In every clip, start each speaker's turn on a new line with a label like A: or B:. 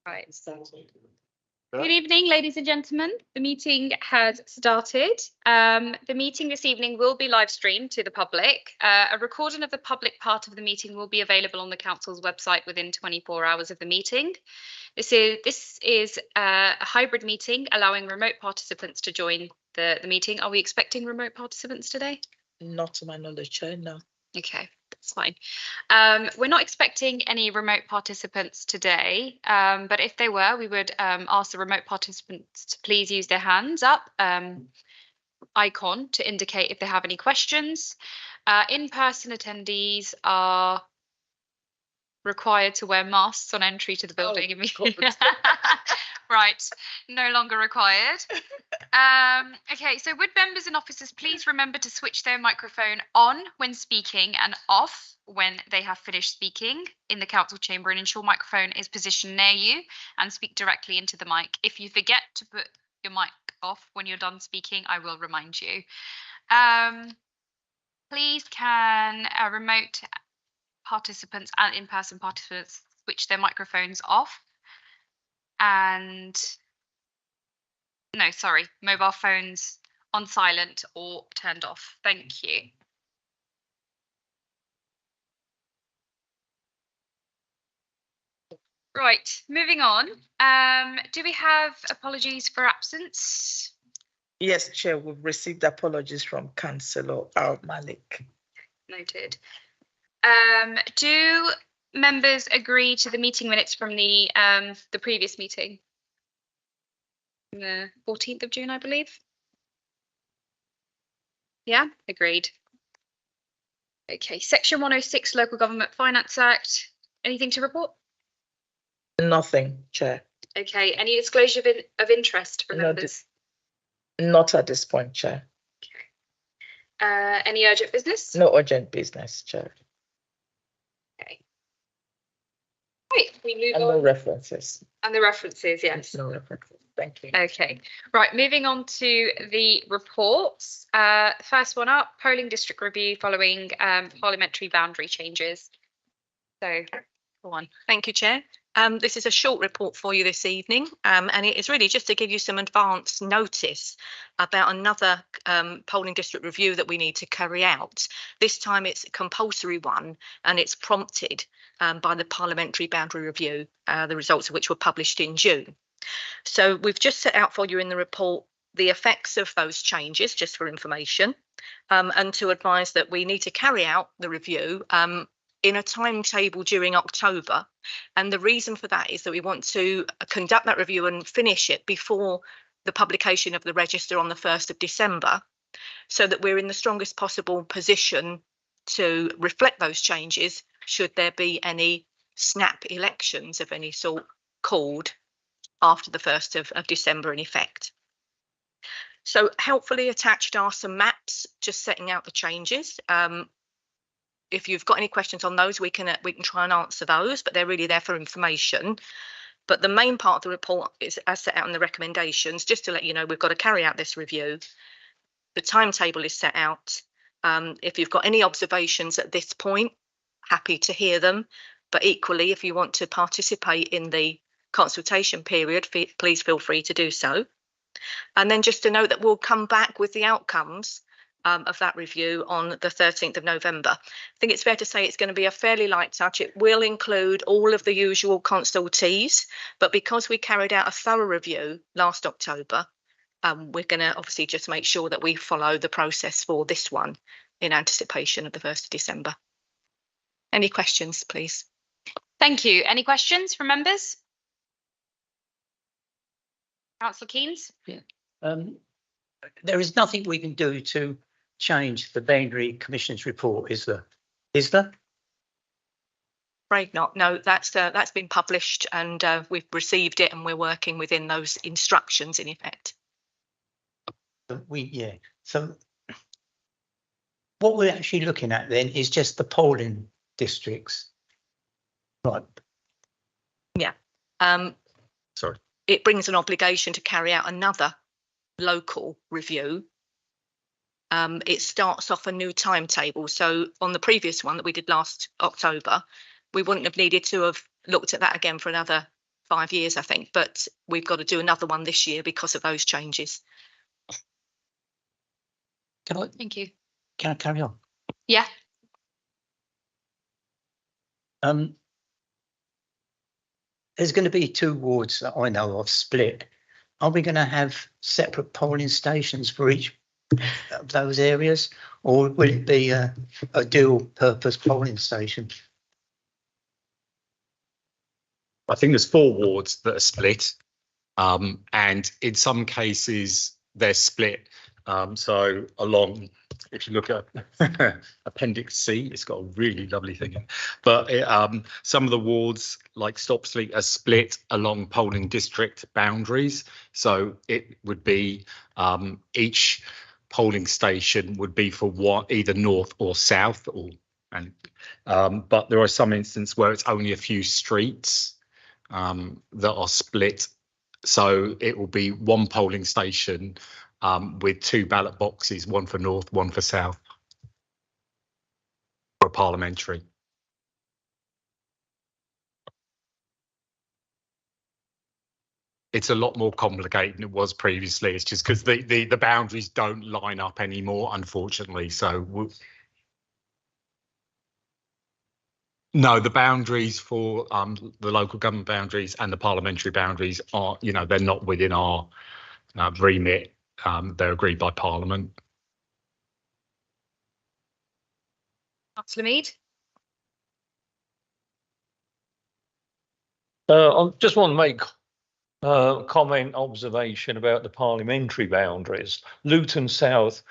A: Right. Good evening, ladies and gentlemen. The meeting has started. The meeting this evening will be live streamed to the public. A recording of the public part of the meeting will be available on the council's website within 24 hours of the meeting. This is a hybrid meeting allowing remote participants to join the meeting. Are we expecting remote participants today?
B: Not to my knowledge, Chair, no.
A: Okay, that's fine. We're not expecting any remote participants today, but if they were, we would ask the remote participants to please use their hands up icon to indicate if they have any questions. In-person attendees are required to wear masks on entry to the building. Right, no longer required. Okay, so would members and officers please remember to switch their microphone on when speaking and off when they have finished speaking in the council chamber, and ensure microphone is positioned near you and speak directly into the mic. If you forget to put your mic off when you're done speaking, I will remind you. Please can remote participants and in-person participants switch their microphones off? And no, sorry, mobile phones on silent or turned off. Thank you. Right, moving on. Do we have apologies for absence?
B: Yes, Chair, we've received apologies from Councillor Al-Malik.
A: Noted. Do members agree to the meeting minutes from the previous meeting? The 14th of June, I believe. Yeah, agreed. Okay, Section 106, Local Government Finance Act. Anything to report?
B: Nothing, Chair.
A: Okay, any disclosure of interest from members?
B: Not at this point, Chair.
A: Okay. Any urgent business?
B: No urgent business, Chair.
A: Okay. Right, we move on.
B: And no references.
A: And the references, yes.
B: No references. Thank you.
A: Okay, right, moving on to the reports. First one up, polling district review following parliamentary boundary changes. So, go on.
C: Thank you, Chair. This is a short report for you this evening, and it is really just to give you some advance notice about another polling district review that we need to carry out. This time it's a compulsory one, and it's prompted by the parliamentary boundary review, the results of which were published in June. So we've just set out for you in the report the effects of those changes, just for information, and to advise that we need to carry out the review in a timetable during October. And the reason for that is that we want to conduct that review and finish it before the publication of the register on the 1st of December, so that we're in the strongest possible position to reflect those changes should there be any snap elections of any sort called after the 1st of December in effect. So helpfully attached are some maps just setting out the changes. If you've got any questions on those, we can try and answer those, but they're really there for information. But the main part of the report is as set out in the recommendations, just to let you know we've got to carry out this review. The timetable is set out. If you've got any observations at this point, happy to hear them. But equally, if you want to participate in the consultation period, please feel free to do so. And then just to note that we'll come back with the outcomes of that review on the 13th of November. I think it's fair to say it's going to be a fairly light touch. It will include all of the usual consultees, but because we carried out a thorough review last October, we're going to obviously just make sure that we follow the process for this one in anticipation of the 1st of December. Any questions, please?
A: Thank you. Any questions from members? Councillor Keynes?
D: Yeah. There is nothing we can do to change the Boundary Commission's report, is there? Is there?
C: Afraid not. No, that's been published, and we've received it, and we're working within those instructions in effect.
D: So what we're actually looking at then is just the polling districts, right?
C: Yeah.
D: Sorry.
C: It brings an obligation to carry out another local review. It starts off a new timetable. So on the previous one that we did last October, we wouldn't have needed to have looked at that again for another 5 years, I think, but we've got to do another one this year because of those changes.
A: Thank you.
D: Can I carry on?
A: Yeah.
D: There's going to be 2 wards that I know of split. Are we going to have separate polling stations for each of those areas, or will it be a dual purpose polling station?
E: I think there's 4 wards that are split, and in some cases they're split. So along, if you look at Appendix C, it's got a really lovely thing in. But some of the wards, like Stopfleet, are split along polling district boundaries. So it would be each polling station would be for either north or south, but there are some instances where it's only a few streets that are split. So it will be 1 polling station with 2 ballot boxes, 1 for north, 1 for south, for a parliamentary. It's a lot more complicated than it was previously. It's just because the boundaries don't line up anymore, unfortunately. So no, the boundaries for the local government boundaries and the parliamentary boundaries are, they're not within our remit. They're agreed by Parliament.
A: Councillor Mead.
F: I just want to make a comment, observation about the parliamentary boundaries. Luton South,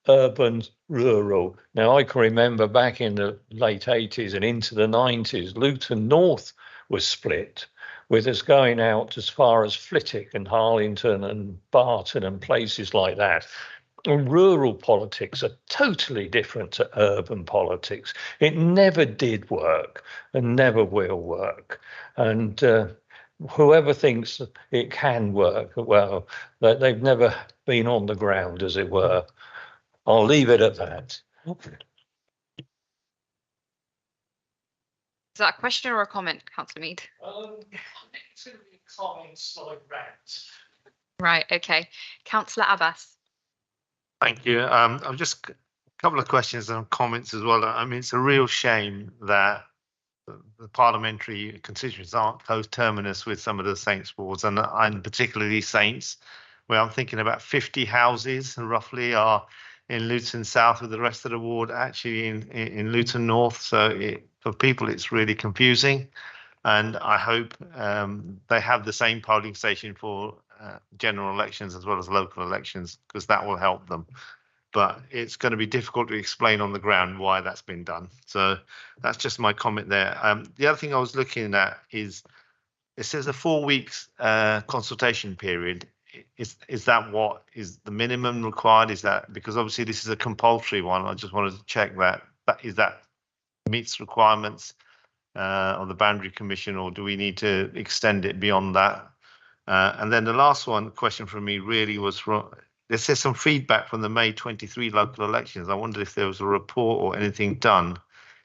F: urban, rural. Now, I can remember back in the late 80s and into the 90s, Luton North was split, with us going out as far as Flitwick and Harlington and Barton and places like that. And rural politics are totally different to urban politics. It never did work and never will work. And whoever thinks it can work, well, they've never been on the ground, as it were. I'll leave it at that.
A: Is that a question or a comment, Councillor Mead?
F: It's going to be comments like that.
A: Right, okay. Councillor Abbas.
G: Thank you. I've just a couple of questions and comments as well. I mean, it's a real shame that the parliamentary constituencies aren't coterminous with some of the Saints wards, and particularly Saints, where I'm thinking about 50 houses roughly are in Luton South, with the rest of the ward actually in Luton North. So for people, it's really confusing. And I hope they have the same polling station for general elections as well as local elections, because that will help them. But it's going to be difficult to explain on the ground why that's been done. So that's just my comment there. The other thing I was looking at is, it says a 4 weeks consultation period. Is that what is the minimum required? Is that, because obviously this is a compulsory one, I just wanted to check that meets requirements of the Boundary Commission, or do we need to extend it beyond that? And then the last question from me really was, there says some feedback from the May 23 local elections. I wondered if there was a report or anything done,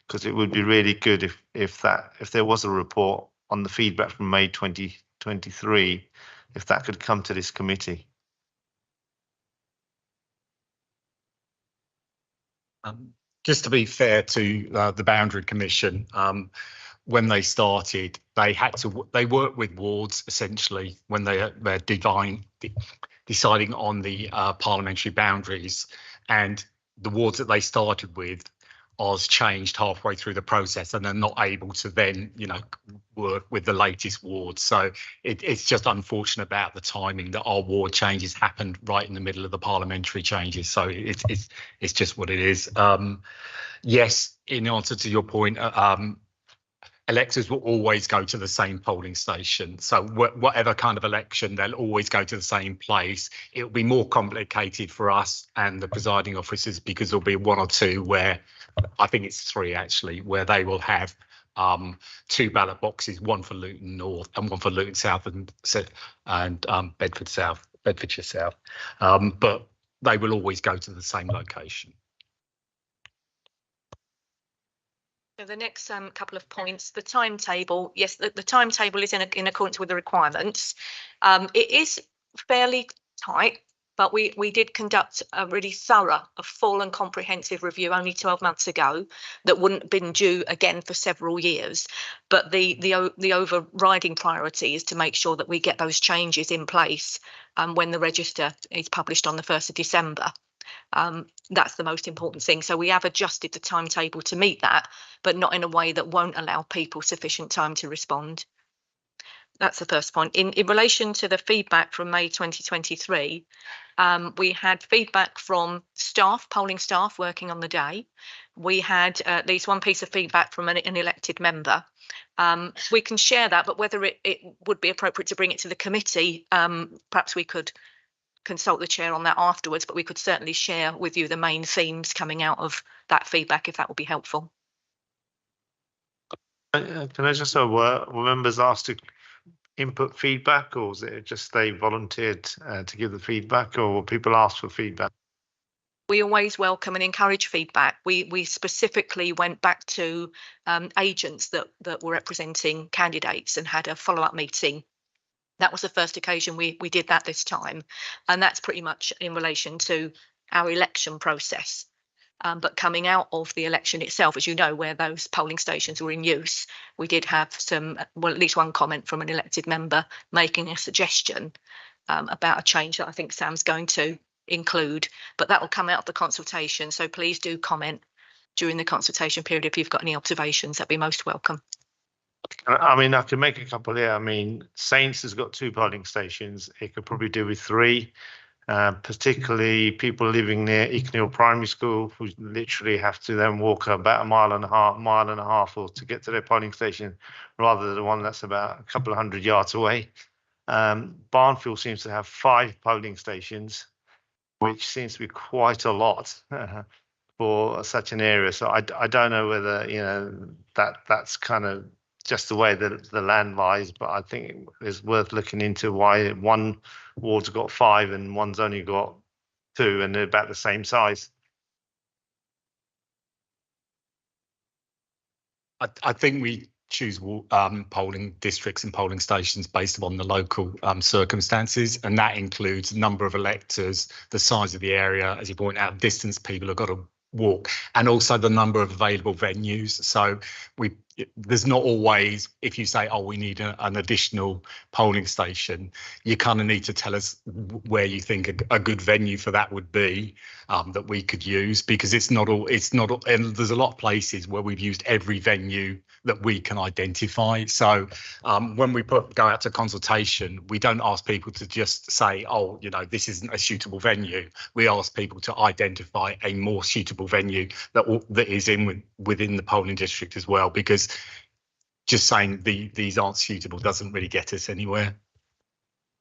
G: because it would be really good if there was a report on the feedback from May 2023, if that could come to this committee.
E: Just to be fair to the Boundary Commission, when they started, they worked with wards essentially when they're deciding on the parliamentary boundaries, and the wards that they started with Oz changed halfway through the process, and they're not able to then work with the latest wards. So it's just unfortunate about the timing that our ward changes happened right in the middle of the parliamentary changes. So it's just what it is. Yes, in answer to your point, electors will always go to the same polling station. So whatever kind of election, they'll always go to the same place. It'll be more complicated for us and the presiding officers, because there'll be 1 or 2 where, I think it's 3 actually, where they will have 2 ballot boxes, 1 for Luton North and 1 for Luton South and Bedfordshire South. But they will always go to the same location.
C: So the next couple of points, the timetable. Yes, the timetable is in accordance with the requirements. It is fairly tight, but we did conduct a really thorough, a full and comprehensive review only 12 months ago that wouldn't have been due again for several years. But the overriding priority is to make sure that we get those changes in place when the register is published on the 1st of December. That's the most important thing. So we have adjusted the timetable to meet that, but not in a way that won't allow people sufficient time to respond. That's the first point. In relation to the feedback from May 2023, we had feedback from staff, polling staff working on the day. We had at least one piece of feedback from an elected member. We can share that, but whether it would be appropriate to bring it to the committee, perhaps we could consult the chair on that afterwards, but we could certainly share with you the main themes coming out of that feedback, if that would be helpful.
G: Can I just know, were members asked to input feedback, or was it just they volunteered to give the feedback, or were people asked for feedback?
C: We always welcome and encourage feedback. We specifically went back to agents that were representing candidates and had a follow-up meeting. That was the first occasion we did that this time, and that's pretty much in relation to our election process. But coming out of the election itself, as you know, where those polling stations were in use, we did have some, well, at least one comment from an elected member making a suggestion about a change that I think Sam's going to include, but that will come out of the consultation. So please do comment during the consultation period if you've got any observations. That'd be most welcome.
G: I mean, I can make a couple here. I mean, Saints has got 2 polling stations. It could probably do with 3, particularly people living near Icknield Primary School, who literally have to then walk about a mile and a half or to get to their polling station, rather than the one that's about a couple of 100 yards away. Barnfield seems to have 5 polling stations, which seems to be quite a lot for such an area. So I don't know whether, you know, that's kind of just the way that the land lies, but I think it's worth looking into why one ward's got 5 and one's only got 2, and they're about the same size.
E: I think we choose polling districts and polling stations based upon the local circumstances, and that includes number of electors, the size of the area, as you point out, distance people have got to walk, and also the number of available venues. So there's not always, if you say, oh, we need an additional polling station, you kind of need to tell us where you think a good venue for that would be, that we could use, because it's not all, and there's a lot of places where we've used every venue that we can identify. So when we go out to consultation, we don't ask people to just say, oh, you know, this isn't a suitable venue. We ask people to identify a more suitable venue that is within the polling district as well, because just saying these aren't suitable doesn't really get us anywhere.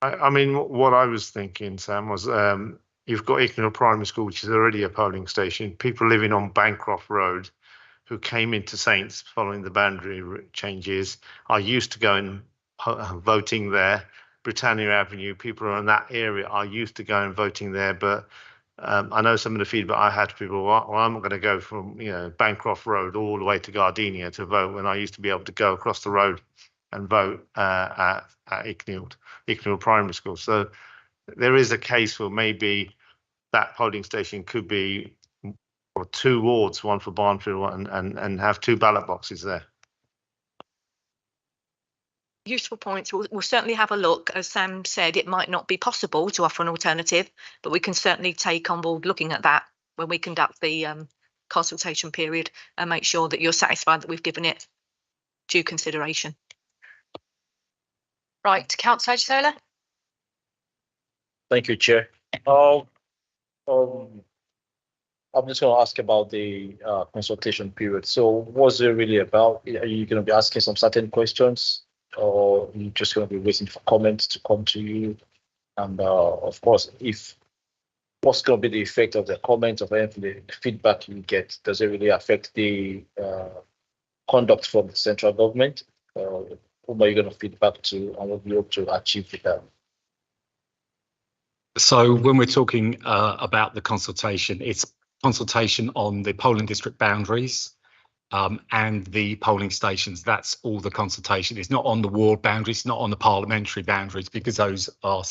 G: I mean, what I was thinking, Sam, was you've got Icknield Primary School, which is already a polling station. People living on Bancroft Road who came into Saints following the boundary changes are used to going voting there. Britannia Avenue, people in that area are used to going voting there, but I know some of the feedback I had to people, well, I'm not going to go from, you know, Bancroft Road all the way to Gardenia to vote when I used to be able to go across the road and vote at Icknield Primary School. So there is a case for maybe that polling station could be or 2 wards, one for Barnfield and have 2 ballot boxes there.
C: Useful points. We'll certainly have a look. As Sam said, it might not be possible to offer an alternative, but we can certainly take on board looking at that when we conduct the consultation period and make sure that you're satisfied that we've given it due consideration.
A: Right, Councillor Ajisola.
H: Thank you, Chair. I'm just going to ask about the consultation period. So what's it really about? Are you going to be asking some certain questions, or are you just going to be waiting for comments to come to you? And of course, what's going to be the effect of the comments of the feedback you get? Does it really affect the conduct from the central government? Whom are you going to feed back to, and what do you hope to achieve with that?
E: So when we're talking about the consultation, it's consultation on the polling district boundaries, and the polling stations. That's all the consultation. It's not on the ward boundaries, not on the parliamentary boundaries, because those are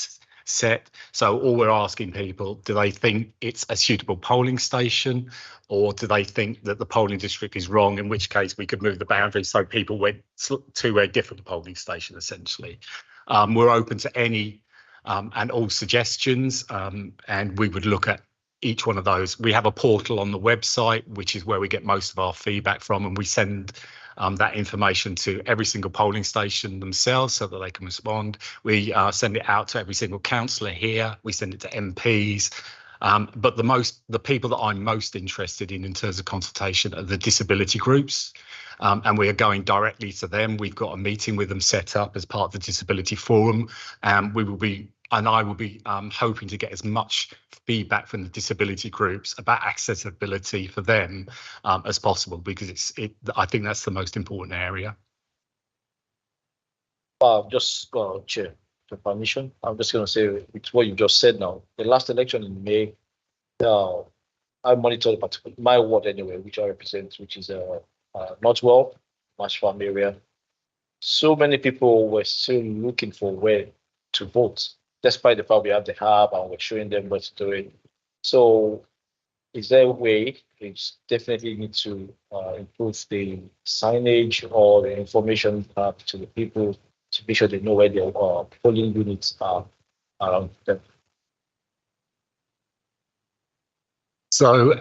E: set. So all we're asking people, do they think it's a suitable polling station, or do they think that the polling district is wrong, in which case we could move the boundaries so people went to a different polling station, essentially. We're open to any and all suggestions, and we would look at each one of those. We have a portal on the website, which is where we get most of our feedback from, and we send that information to every single polling station themselves so that they can respond. We send it out to every single councillor here. We send it to MPs. But the people that I'm most interested in terms of consultation are the disability groups. And we are going directly to them. We've got a meeting with them set up as part of the Disability Forum. I will be hoping to get as much feedback from the disability groups about accessibility for them as possible, because I think that's the most important area.
H: Just Chair, the permission. I'm just going to say it's what you just said now. The last election in May, I monitored my ward anyway, which I represent, which is Northwell, Marsh Farm area. So many people were still looking for where to vote, despite the fact we have the hub and we're showing them what to do it. So is there a way? It's definitely need to improve the signage or the information to the people to be sure they know where their polling units are around them. So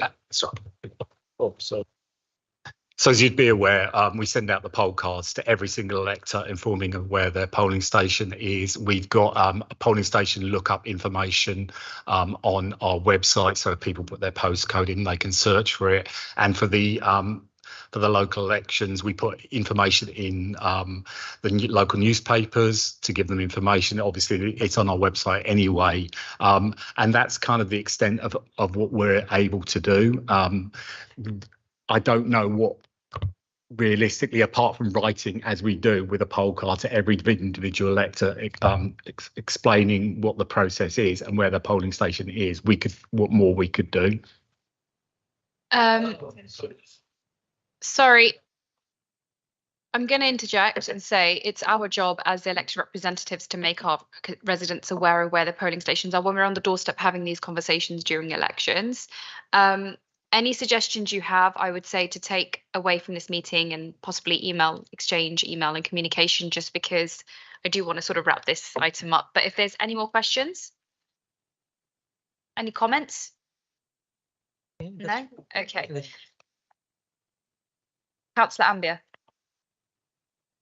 E: as you'd be aware, we send out the poll cards to every single elector, informing them where their polling station is. We've got a polling station lookup information on our website, so if people put their postcode in, they can search for it. And for the local elections, we put information in the local newspapers to give them information. Obviously, it's on our website anyway, and that's kind of the extent of what we're able to do. I don't know what realistically, apart from writing as we do with a poll card to every individual elector, explaining what the process is and where the polling station is, what more we could do.
A: Sorry, I'm going to interject and say it's our job as the elected representatives to make our residents aware of where the polling stations are when we're on the doorstep having these conversations during elections. Any suggestions you have, I would say to take away from this meeting and possibly exchange email and communication, just because I do want to sort of wrap this item up. But if there's any more questions, any comments? No? Okay. Councillor Ambia.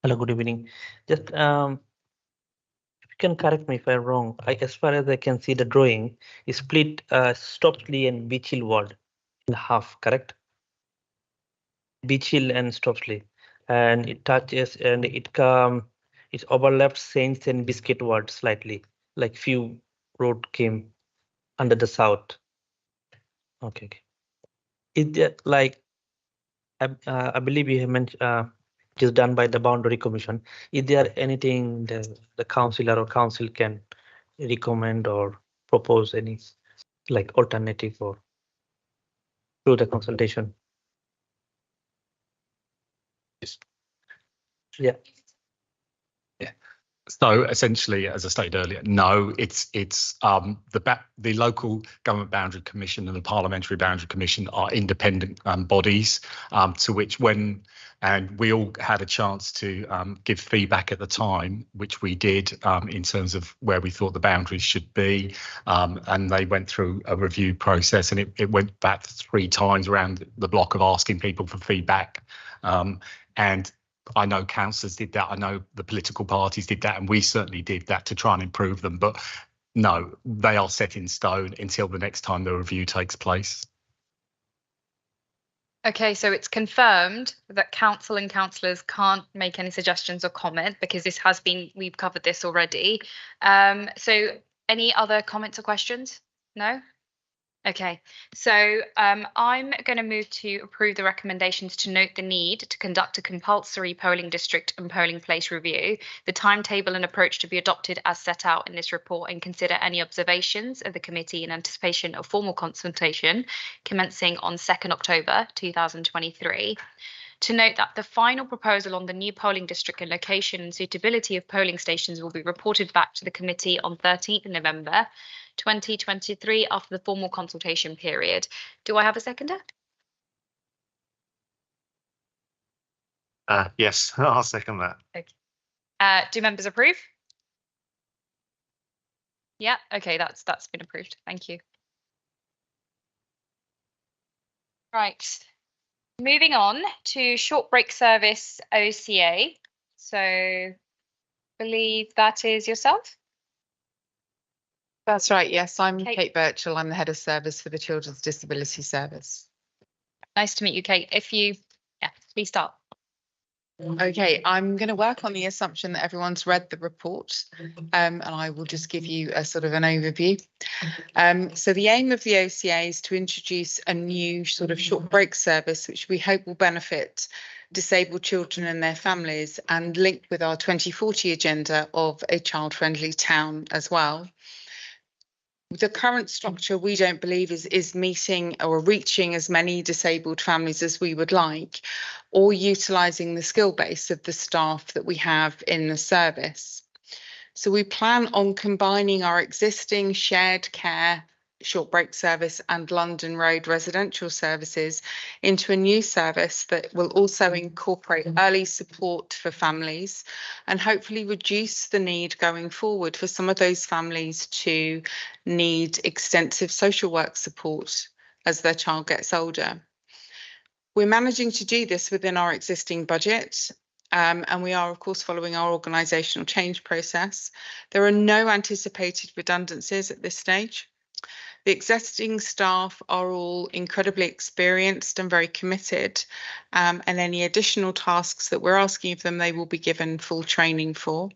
I: Hello, good evening. Just if you can correct me if I'm wrong. As far as I can see, the drawing is split Stopsley and Beach Hill ward in half, correct? Beach Hill and Stopsley, and it touches and it overlaps Saints and Biscuit ward slightly, like few road came under the south. Okay. Is that like I believe you have mentioned it is done by the Boundary Commission. Is there anything the councillor or council can recommend or propose any like alternative or through the consultation?
E: Yes.
I: Yeah.
E: So essentially, as I stated earlier, no, it's the Local Government Boundary Commission and the Parliamentary Boundary Commission are independent bodies to which and we all had a chance to give feedback at the time, which we did in terms of where we thought the boundaries should be, and they went through a review process, and it went back 3 times around the block of asking people for feedback, and I know councillors did that. I know the political parties did that, and we certainly did that to try and improve them. But no, they are set in stone until the next time the review takes place.
A: Okay, so it's confirmed that council and councillors can't make any suggestions or comment because we've covered this already. So any other comments or questions? No? Okay, so I'm going to move to approve the recommendations to note the need to conduct a compulsory polling district and polling place review, the timetable and approach to be adopted as set out in this report, and consider any observations of the committee in anticipation of formal consultation commencing on 2nd October 2023. To note that the final proposal on the new polling district and location and suitability of polling stations will be reported back to the committee on 13th November 2023 after the formal consultation period. Do I have a seconder?
G: Yes, I'll second that.
A: Do members approve? Yeah, okay, that's been approved. Thank you. Right, moving on to short break service OCA. So, believe that is yourself.
J: That's right. Yes, I'm
A: Kate.
J: Kate Birchall. I'm the head of service for the Children's Disability Service.
A: Nice to meet you, Kate. Please start.
J: Okay, I'm going to work on the assumption that everyone's read the report, and I will just give you a sort of an overview. So the aim of the OCA is to introduce a new sort of short break service, which we hope will benefit disabled children and their families, and link with our 2040 agenda of a child-friendly town as well. The current structure, we don't believe is meeting or reaching as many disabled families as we would like, or utilising the skill base of the staff that we have in the service. So we plan on combining our existing shared care short break service and London Road residential services into a new service that will also incorporate early support for families and hopefully reduce the need going forward for some of those families to need extensive social work support as their child gets older. We're managing to do this within our existing budget. And we are, of course, following our organisational change process. There are no anticipated redundancies at this stage. The existing staff are all incredibly experienced and very committed, and any additional tasks that we're asking of them, they will be given full training for.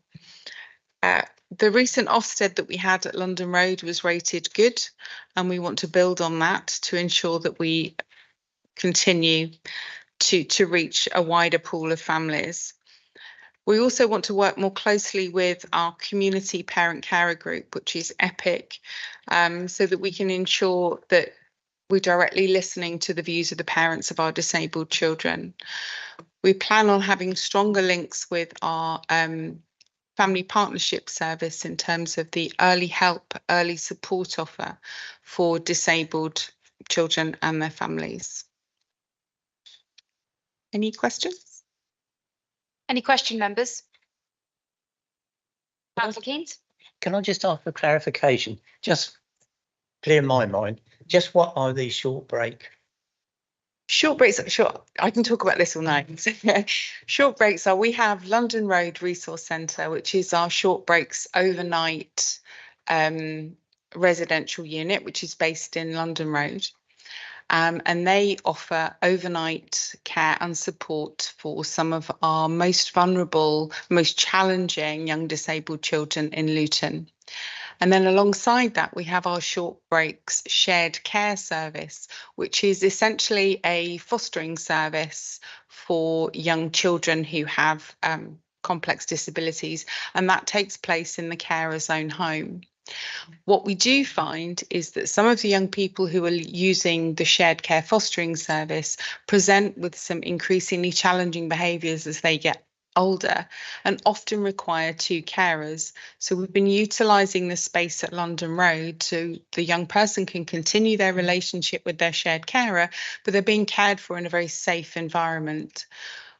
J: The recent Ofsted that we had at London Road was rated good, and we want to build on that to ensure that we continue to reach a wider pool of families. We also want to work more closely with our community parent carer group, which is EPIC, so that we can ensure that we're directly listening to the views of the parents of our disabled children. We plan on having stronger links with our family partnership service in terms of the early help, early support offer for disabled children and their families. Any questions?
A: Any question, members? Councillor Keynes?
D: Can I just ask for clarification? Just clear my mind. Just what are these short break?
J: Short breaks, sure, I can talk about this all night. Short breaks are, we have London Road Resource Centre, which is our short breaks overnight residential unit, which is based in London Road. And they offer overnight care and support for some of our most vulnerable, most challenging young disabled children in Luton. And then alongside that, we have our short breaks shared care service, which is essentially a fostering service for young children who have complex disabilities, and that takes place in the carer's own home. What we do find is that some of the young people who are using the shared care fostering service present with some increasingly challenging behaviours as they get older and often require two carers. So we've been utilising the space at London Road so the young person can continue their relationship with their shared carer, but they're being cared for in a very safe environment.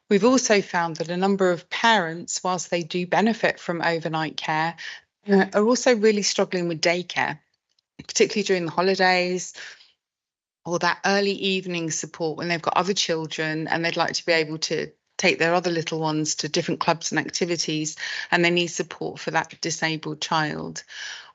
J: We've also found that a number of parents, whilst they do benefit from overnight care, are also really struggling with daycare, particularly during the holidays or that early evening support when they've got other children and they'd like to be able to take their other little ones to different clubs and activities, and they need support for that disabled child.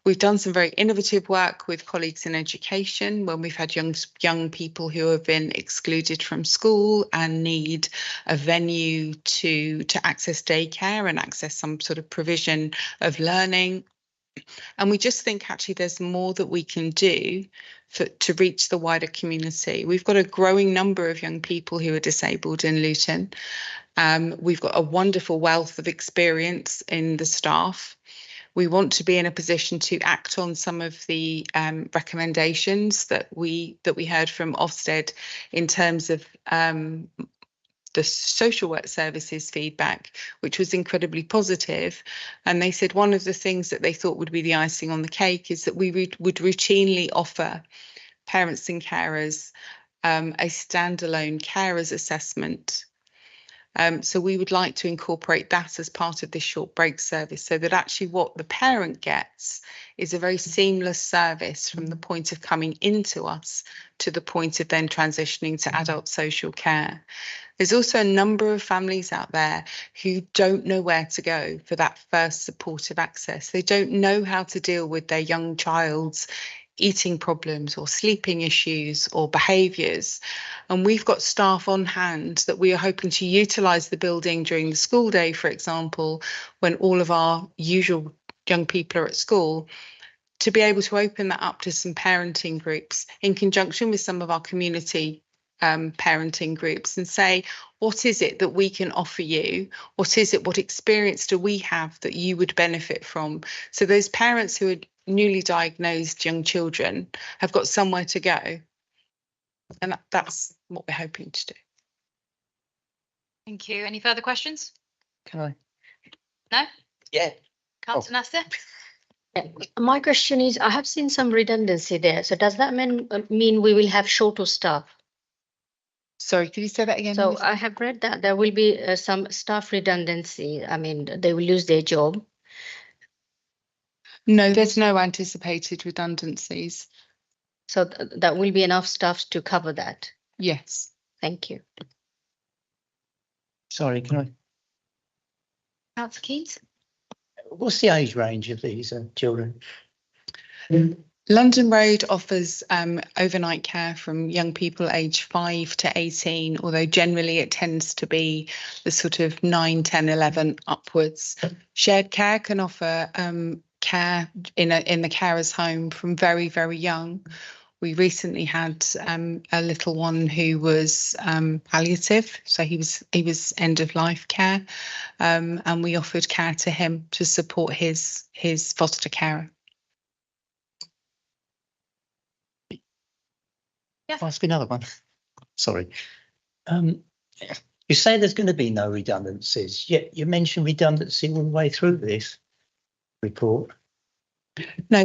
J: We've done some very innovative work with colleagues in education when we've had young people who have been excluded from school and need a venue to access daycare and access some sort of provision of learning. And we just think actually there's more that we can do to reach the wider community. We've got a growing number of young people who are disabled in Luton. We've got a wonderful wealth of experience in the staff. We want to be in a position to act on some of the recommendations that we heard from Ofsted in terms of the social work services feedback, which was incredibly positive. And they said one of the things that they thought would be the icing on the cake is that we would routinely offer parents and carers a standalone carers assessment. So we would like to incorporate that as part of this short break service, so that actually what the parent gets is a very seamless service from the point of coming into us to the point of then transitioning to adult social care. There's also a number of families out there who don't know where to go for that first supportive access. They don't know how to deal with their young child's eating problems or sleeping issues or behaviours. And we've got staff on hand that we are hoping to utilise the building during the school day, for example, when all of our usual young people are at school, to be able to open that up to some parenting groups in conjunction with some of our community parenting groups and say, what is it that we can offer you? What experience do we have that you would benefit from? So those parents who are newly diagnosed young children have got somewhere to go. And that's what we're hoping to do.
A: Thank you. Any further questions?
D: Can I?
A: No?
B: Yeah.
A: Councillor Nasser?
K: My question is, I have seen some redundancy there. So does that mean we will have shorter staff?
J: Sorry, could you say that again?
K: So I have read that there will be some staff redundancy. I mean, they will lose their job.
J: No, there's no anticipated redundancies.
K: So that will be enough staff to cover that.
J: Yes.
K: Thank you.
D: Sorry, can I?
A: Councillor Keynes?
D: What's the age range of these children?
J: London Road offers overnight care from young people aged 5 to 18, although generally it tends to be the sort of 9, 10, 11 upwards. Shared care can offer care in the carer's home from very, very young. We recently had a little one who was palliative, so he was end of life care, and we offered care to him to support his foster carer.
A: Yeah.
D: I'll ask another one. Sorry. You say there's going to be no redundancies, yet you mentioned redundancy all the way through this report.
J: No,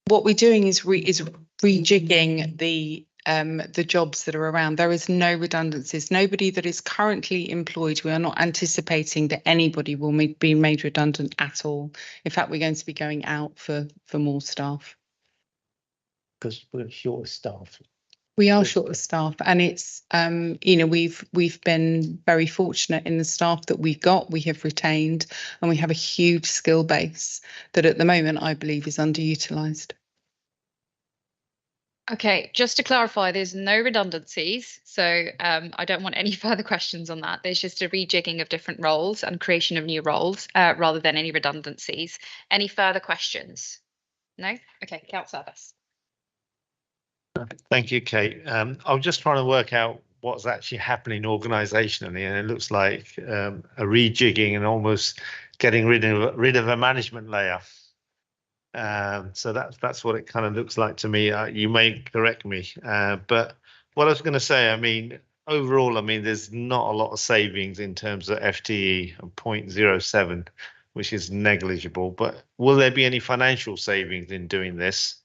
J: what we're doing is rejigging the jobs that are around. There is no redundancies. Nobody that is currently employed, we are not anticipating that anybody will be made redundant at all. In fact, we're going to be going out for more staff.
D: Because we're short of staff.
J: We are short of staff, and it's we've been very fortunate in the staff that we've got. We have retained, and we have a huge skill base that at the moment I believe is underutilised.
A: Okay, just to clarify, there's no redundancies, so I don't want any further questions on that. There's just a rejigging of different roles and creation of new roles rather than any redundancies. Any further questions? No? Okay, Councillor Abbas.
G: Thank you, Kate. I was just trying to work out what's actually happening organisationally, and it looks like a rejigging and almost getting rid of a management layer. So that's what it kind of looks like to me. You may correct me, but what I was going to say, I mean, overall, I mean, there's not a lot of savings in terms of FTE of 0.07, which is negligible. But will there be any financial savings in doing this?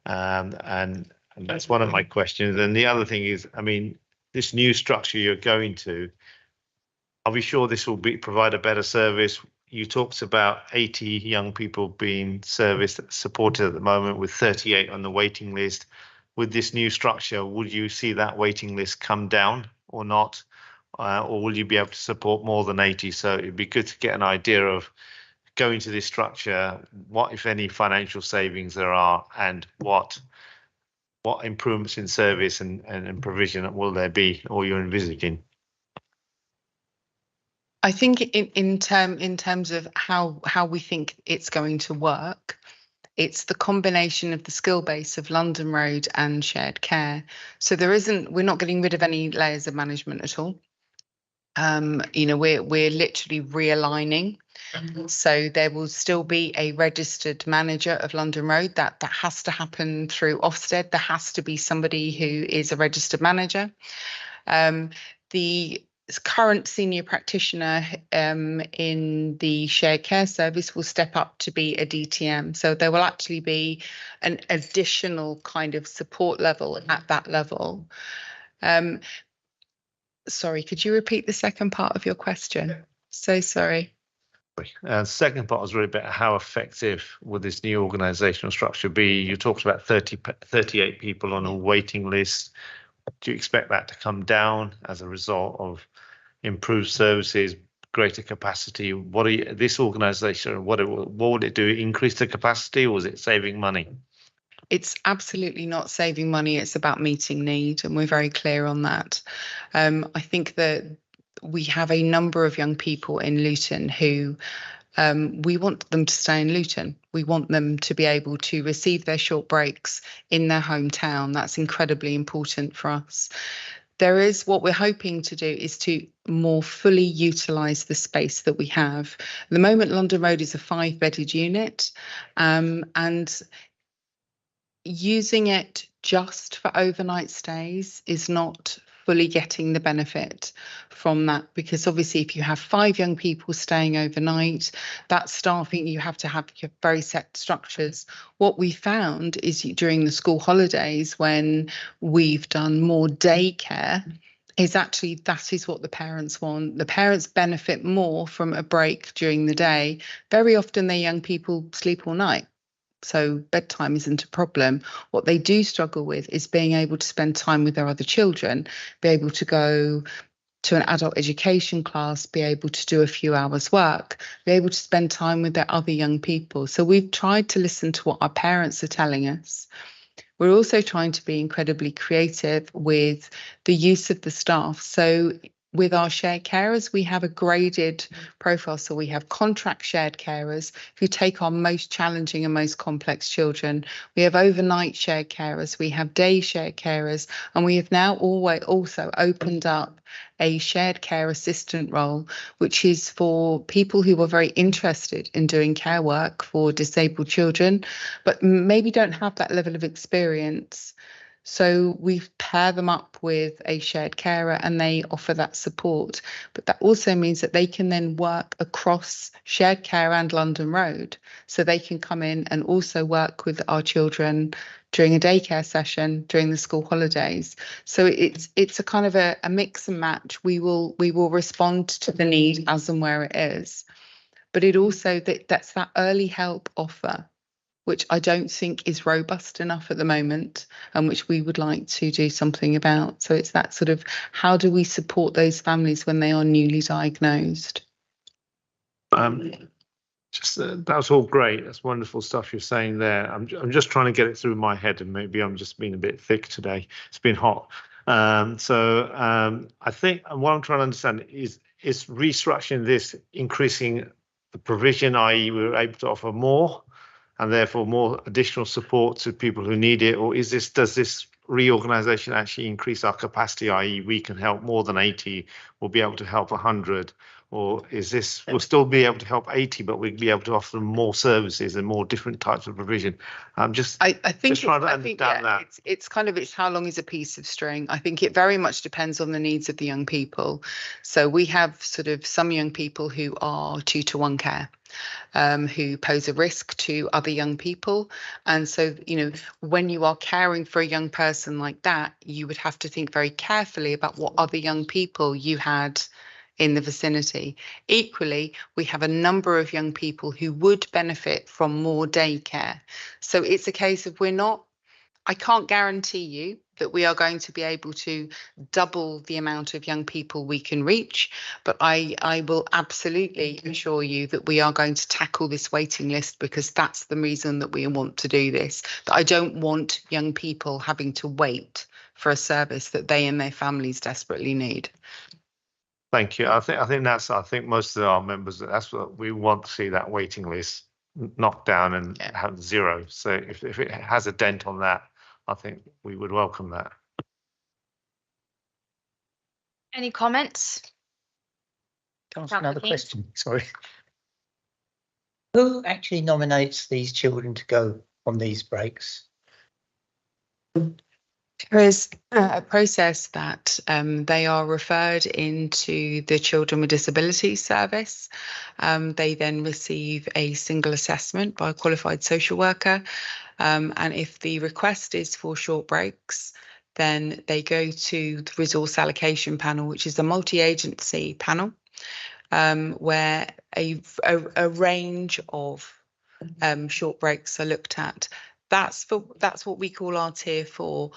G: And that's one of my questions. And the other thing is, I mean, this new structure you're going to, are we sure this will provide a better service? You talked about 80 young people being supported at the moment, with 38 on the waiting list. With this new structure, would you see that waiting list come down or not? Or will you be able to support more than 80? So it'd be good to get an idea of going to this structure, what, if any, financial savings there are, and what improvements in service and provision will there be, or you're envisaging?
J: I think in terms of how we think it's going to work, it's the combination of the skill base of London Road and shared care. So we're not getting rid of any layers of management at all. We're literally realigning. So there will still be a registered manager of London Road. That has to happen through Ofsted. There has to be somebody who is a registered manager. The current senior practitioner in the shared care service will step up to be a DTM. So there will actually be an additional kind of support level at that level. Sorry, could you repeat the second part of your question? So sorry.
G: Second part was really about how effective would this new organisational structure be? You talked about 38 people on a waiting list. Do you expect that to come down as a result of improved services, greater capacity? This organisation, what would it do? Increase the capacity, or was it saving money?
J: It's absolutely not saving money. It's about meeting need, and we're very clear on that. I think that we have a number of young people in Luton who we want them to stay in Luton. We want them to be able to receive their short breaks in their hometown. That's incredibly important for us. What we're hoping to do is to more fully utilise the space that we have. At the moment, London Road is a 5-bedded unit, and using it just for overnight stays is not fully getting the benefit from that, because obviously if you have 5 young people staying overnight, that staffing, you have to have very set structures. What we found is during the school holidays, when we've done more daycare, is actually that is what the parents want. The parents benefit more from a break during the day. Very often their young people sleep all night, so bedtime isn't a problem. What they do struggle with is being able to spend time with their other children, be able to go to an adult education class, be able to do a few hours work, be able to spend time with their other young people. So we've tried to listen to what our parents are telling us. We're also trying to be incredibly creative with the use of the staff. So with our shared carers, we have a graded profile. So we have contract shared carers who take our most challenging and most complex children. We have overnight shared carers. We have day shared carers. And we have now also opened up a shared care assistant role, which is for people who are very interested in doing care work for disabled children, but maybe don't have that level of experience. So we pair them up with a shared carer and they offer that support. But that also means that they can then work across shared care and London Road. So they can come in and also work with our children during a daycare session during the school holidays. So it's a kind of a mix and match. We will respond to the need as and where it is. But it also that's that early help offer, which I don't think is robust enough at the moment, and which we would like to do something about. So it's that sort of, how do we support those families when they are newly diagnosed?
G: That was all great. That's wonderful stuff you're saying there. I'm just trying to get it through my head, and maybe I'm just being a bit thick today. It's been hot. I think what I'm trying to understand is restructuring this, increasing the provision, i.e. we're able to offer more and therefore more additional support to people who need it? Or does this reorganisation actually increase our capacity, i.e. we can help more than 80, we'll be able to help 100? Or is this, we'll still be able to help 80, but we'll be able to offer them more services and more different types of provision? I'm I think trying to understand that.
J: It's how long is a piece of string? I think it very much depends on the needs of the young people. So we have sort of some young people who are 2-to-1 care, who pose a risk to other young people. And so, when you are caring for a young person like that, you would have to think very carefully about what other young people you had in the vicinity. Equally, we have a number of young people who would benefit from more daycare. So it's a case of I can't guarantee you that we are going to be able to double the amount of young people we can reach, but I will absolutely assure you that we are going to tackle this waiting list, because that's the reason that we want to do this. That I don't want young people having to wait for a service that they and their families desperately need.
G: Thank you. I think most of our members, that's what we want to see, that waiting list knocked down and have 0. So if it has a dent on that, I think we would welcome that.
A: Any comments?
D: Can I ask another question? Sorry. Who actually nominates these children to go on these breaks?
J: There is a process that they are referred into the Children with Disabilities Service. They then receive a single assessment by a qualified social worker. And if the request is for short breaks, then they go to the resource allocation panel, which is a multi-agency panel, where a range of short breaks are looked at. That's what we call our tier 4.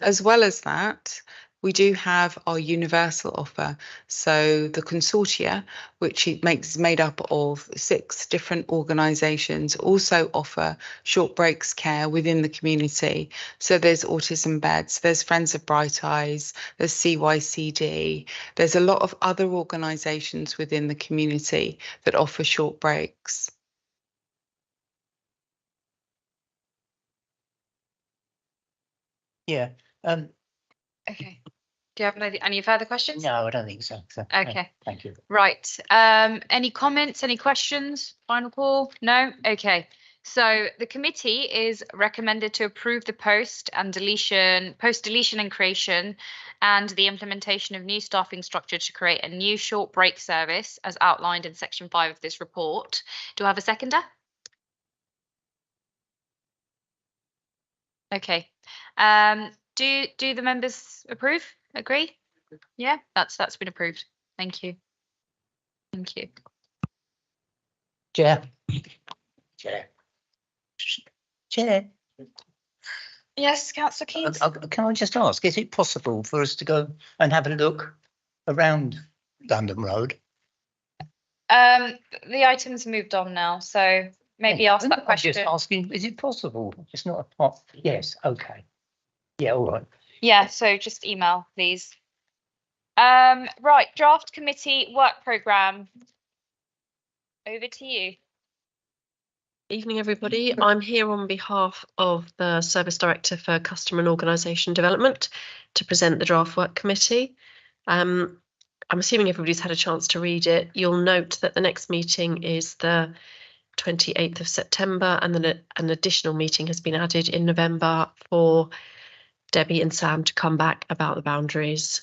J: As well as that, we do have our universal offer. So the consortia, which is made up of 6 different organisations, also offer short breaks care within the community. So there's Autism Beds, there's Friends of Bright Eyes, there's CYCD. There's a lot of other organisations within the community that offer short breaks.
D: Yeah.
A: Okay. Do you have any further questions?
D: No, I don't think so.
A: Okay.
D: Thank you.
A: Right. Any comments, any questions? Final call? No? Okay. So the committee is recommended to approve the post deletion and creation and the implementation of new staffing structure to create a new short break service as outlined in section 5 of this report. Do I have a seconder? Okay. Do the members approve? Agree? Yeah, that's been approved. Thank you. Thank you.
D: Chair. Chair. Chair.
A: Yes, Councillor Keynes.
D: Can I just ask, is it possible for us to go and have a look around London Road?
A: The item's moved on now, so maybe ask that question.
D: I'm just asking, is it possible? It's not a pot. Yes, okay. Yeah, all right.
A: Yeah, so just email, please. Right, draft committee work programme. Over to you.
L: Evening, everybody. I'm here on behalf of the Service Director for Customer and Organisation Development to present the draft work committee. I'm assuming everybody's had a chance to read it. You'll note that the next meeting is the 28th of September, and then an additional meeting has been added in November for Debbie and Sam to come back about the boundaries.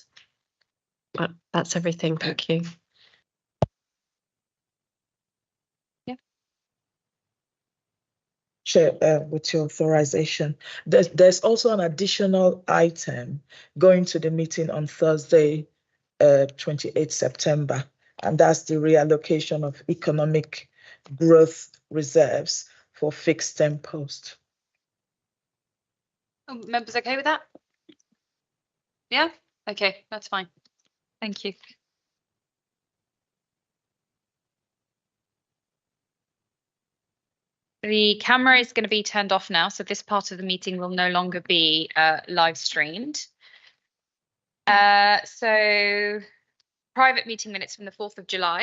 L: But that's everything. Thank you.
B: Chair, with your authorization, there's also an additional item going to the meeting on Thursday, 28 September, and that's the reallocation of economic growth reserves for fixed term posts.
A: Members okay with that? Yeah? Okay, that's fine. Thank you. The camera is going to be turned off now, so this part of the meeting will no longer be live streamed. So private meeting minutes from the 4th of July.